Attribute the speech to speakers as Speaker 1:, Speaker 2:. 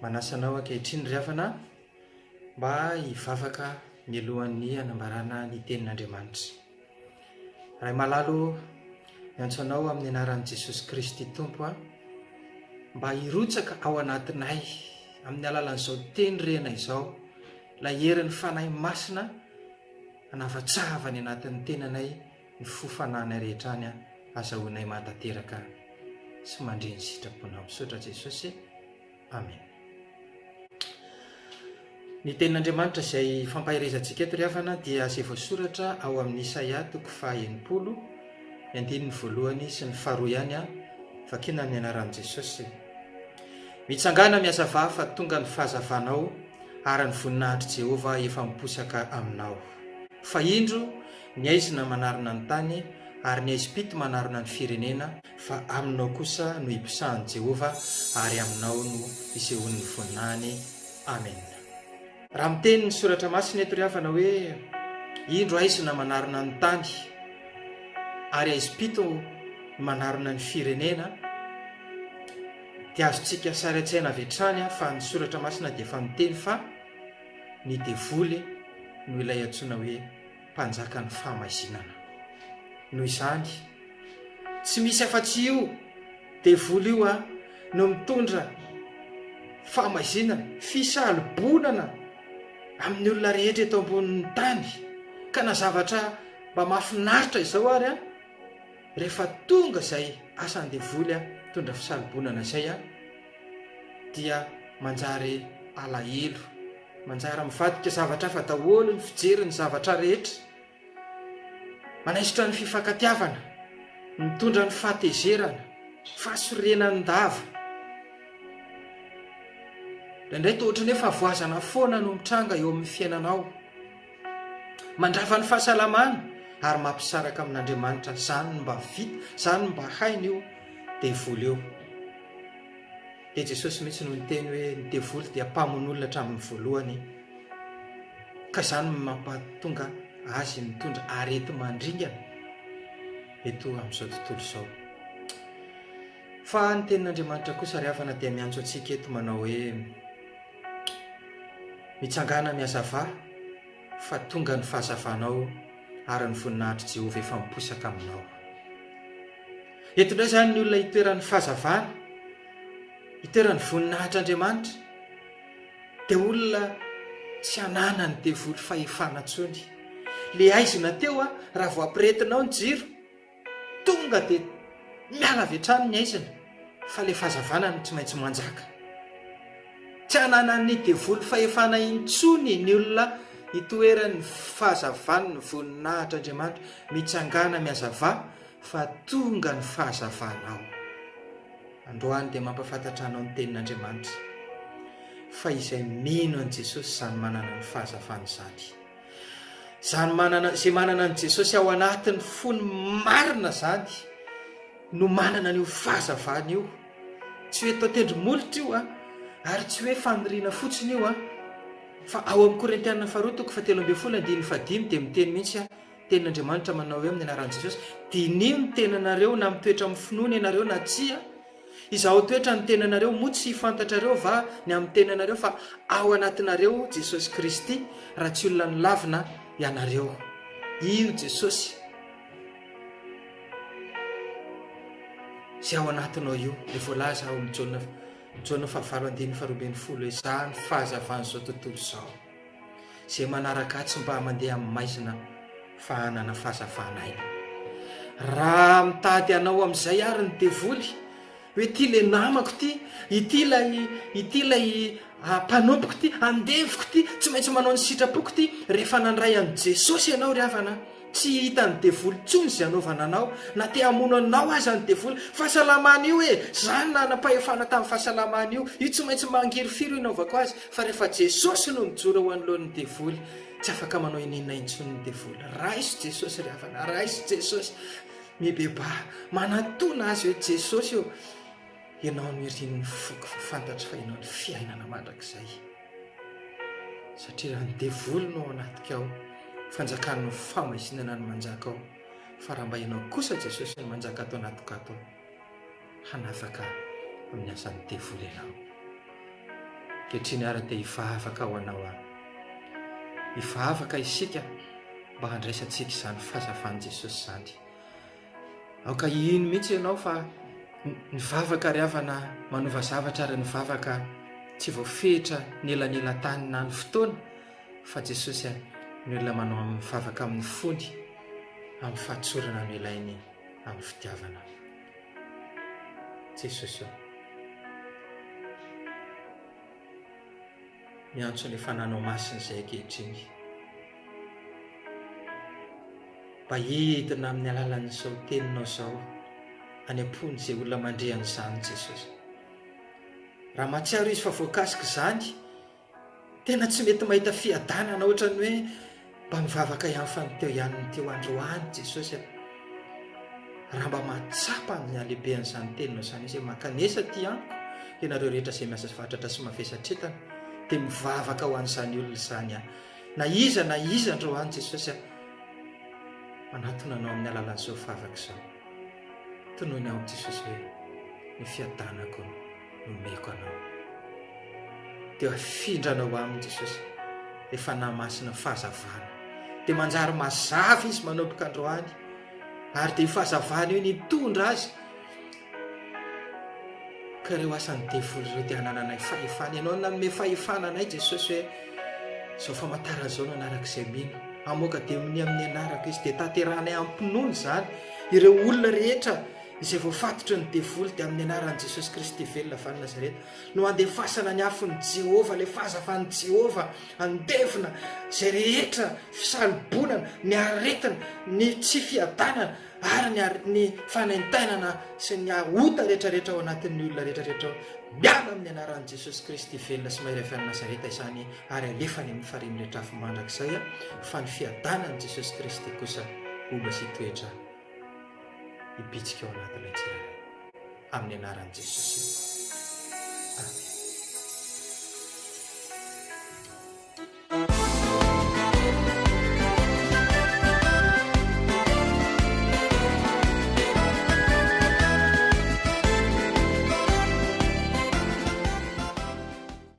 Speaker 1: Manasanao ankehitriny ry havana mba hivavaka mialohan'ny hanambarana ny tenin'Andriamanitra. Rahay malalo miantso anao amin'ny anaran'i Jesosy Kristy Tompo mba hirotsaka ao anatinay amin'ny alalan'izao teny rena izao, ilay herin'ny fanahy masina hanafatsahava ny anatin'ny tenanay ny fofananay rehetra any azahoanay mantanteraka sy mandre ny sitrapona misaotra Jesosy. Amen. Ny tenin'Andriamanitra izay fampahirezantsika eto ry havana dia izay voasoratra ao amin'ny Isaia 9:90, ny andininy voalohany sy ny faharoa ihany vakina amin'ny anaran'i Jesosy. Mitsangana miazava fa tonga ny fahazavanao ary ny voninahitry Jehova efa miposaka aminao. Fa indro ny aizina manarona ny tany ary ny aizim-pito manarona ny firenena, fa aminao kosa no hiposahan'i Jehova ary aminao no isehoan'ny voninahiny. Amen. Raha miteny ny soratra masina eto ry havana hoe indro aizina manarona ny tany ary aizim-pito manarona ny firenena, dia azontsika sary an-tsaina avy hatrany fa ny soratra masina dia efa miteny fa ny devoly no ilay antsoina hoe mpanjaka ny fahamazinana. Noho izany tsy misy afa-tsy io devoly io no mitondra fahamazinana, fisahalobonana amin'ny olona rehetra eto ambonin'ny tany. Ka na zavatra mba mahafinaritra izao ary rehefa tonga izay asan'ny devoly mitondra fisahalobonana izay dia manjary alahelo, manjary mivadika zavatra hafa daholo ny fijery ny zavatra rehetra, manaisitra ny fifankatiavana, mitondra ny fahatezerana, fahasorenan-dava. Indray toa ohatran'ny hoe fahavoazana foana no mitranga eo amin'ny fiainanao, mandrava ny fahasalamana ary mampisaraka amin'Andriamanitra. Zany no mba vita, zany no mba hainy io devoly io. Dia Jesosy mihitsy no niteny hoe ny devoly dia mpamono'olona hatramin'ny voalohany, ka izany mampatonga azy mitondra arety mandringana eto amin'izao tontolo izao. Fa ny tenin'Andriamanitra kosa ry havana dia miantso antsika eto manao hoe mitsangana miazava fa tonga ny fahazavanao ary ny voninahitry Jehova efa miposaka aminao. Eto indray izany ny olona hitoeran'ny fahazavana, hitoeran'ny voninahitr'Andriamanitra, dia olona tsy hanana ny devoly fahefana intsony. Le aizina teo raha vao ampirehetinao ny jiro, tonga dia miala avy hatrany ny aizina, fa le fahazavana no tsy maintsy manjaka. Tsy hanana ny devoly fahefana intsony ny olona hitoeran'ny fahazavana, ny voninahitr'Andriamanitra, mitsangana miazava fa tonga ny fahazavanao. Androany dia mampafantatra anao ny tenin'Andriamanitra fa izay mino an' Jesosy izany manana ny fahazavana izany. Izay manana an' Jesosy ao anatin'ny fony marina zany no manana an'io fahazavana io. Tsy hoe tao-tendromolotra io ary tsy hoe faniriana fotsiny io fa ao amin'ny Korintiana 2:13-15 dia miteny mihitsy tenin'Andriamanitra manao hoe amin'ny anaran'i Jesosy: dinio ny tenanareo na mitoetra amin'ny finoana ianareo na tsia. Izaho toetra ny tenanareo moa tsy fantatrareo va ny amin'ny tenanareo, fa ao anatinareo Jesosy Kristy, raha tsy olona ny lavina ianareo. Io Jesosy izay ao anatinao io. Dia voalaza ao amin'ny Jaona 5:20 hoe izany fahazavan'izao tontolo izao, izay manaraka tsy mba mandeha amin'ny maizina fa hanana fahazavana aina. Raha mitady anao amin'izay ary ny devoly hoe ity le namako ity ilay mpanompoko ity, andeviko ity, tsy maintsy manao ny sitrapoko ity, rehefa nandray an' Jesosy ianao ry havana, tsy hita ny devoly tsony izay anaovana anao, na te hamono anao aza ny devoly. Fahasalamana io zany na napahefana tamin'ny fahasalamana io tsy maintsy mangirifiry inaovako azy, fa rehefa Jesosy no mijora ho anoloan'ny devoly, tsy afaka manao ininona intsony ny devoly. Raisy Jesosy ry havana, raisy Jesosy mibeba, manantona azy hoe Jesosy io, ianao no irin'ny foko fantatra fa ianao ny fiainana mandrakizay. Satria raha ny devoly no anatika ao, fanjakan'ny fahamazinana no manjaka ao. Fa raha mba ianao kosa Jesosy no manjaka atao anatiko atao, hanafaka amin'ny asan'ny devoly ianao. kehitriny ary dia hivavaka ho anao ahy, hivavaka isika mba handraisantsika izany fahazavan'i Jesosy izany. Aoka ino mihitsy ianao fa nivavaka ry havana manova zavatra ary nivavaka tsy voafehitra nelanelantany na ny fotoana, fa Jesosy no olona manao mivavaka amin'ny fony, amin'ny fahatsorana no ilainy amin'ny fitiavana. Jesosy miantso ny fananao masina izay ankehitriny, mba hidina amin'ny alalan'izao teninao izao any am-pony izay olona mandrehana izany. Jesosy, raha mahatsiaro izy fa voakasika izany, tena tsy mety mahita fiadanana ohatrany hoe mba mivavaka ihany fa ny teo ihany ny teo androany. Jesosy, raha mba mahatsapa amin'ny halehibehan'izany teninao izany izy, makanesa ty amiko ianareo rehetra izay miasa fatratra sy mavesatretana, dia mivavaka ho an'izany olona izany na iza androany. Jesosy, manatona anao amin'ny alalan'izao fivavaka izao. Tonoiny aho Jesosy hoe ny fiadanako nomeko anao, dia afindranao aminy Jesosy efa namasina fahazavana, dia manjary mazava izy manomboka androany, ary dia fahazavana io nitondra azy ka ireo asan'ny devoly ireo dia hanananay fahefana. Ianao nanome fahefana anay Jesosy hoe zao famantarana izao no anarak'izay mino, amoaka dia amin'ny anaraka izy dia tanteranay ampinono izany ireo olona rehetra izay voafatotry ny devoly, dia amin'ny anaran'i Jesosy Kristy velona avy any Nazareta no andefasana ny afon'i Jehovah, ilay fahazavan'i Jehovah andevina izay rehetra fisalobonana, ny aretina, ny tsy fiadanana ary ny fanaintainana sy ny ahota rehetrarehetra ao anatin'ny olona rehetrarehetra miala amin'ny anaran'i Jesosy Kristy velona sy mahery avy any Nazareta izany, ary alefany amin'ny farimy rehetra afo mandrakizay fa ny fiadanan'i Jesosy Kristy kosa omba sy toetra hibitsika ao anatin'ilay tsirairay amin'ny anaran'i Jesosy. Amen.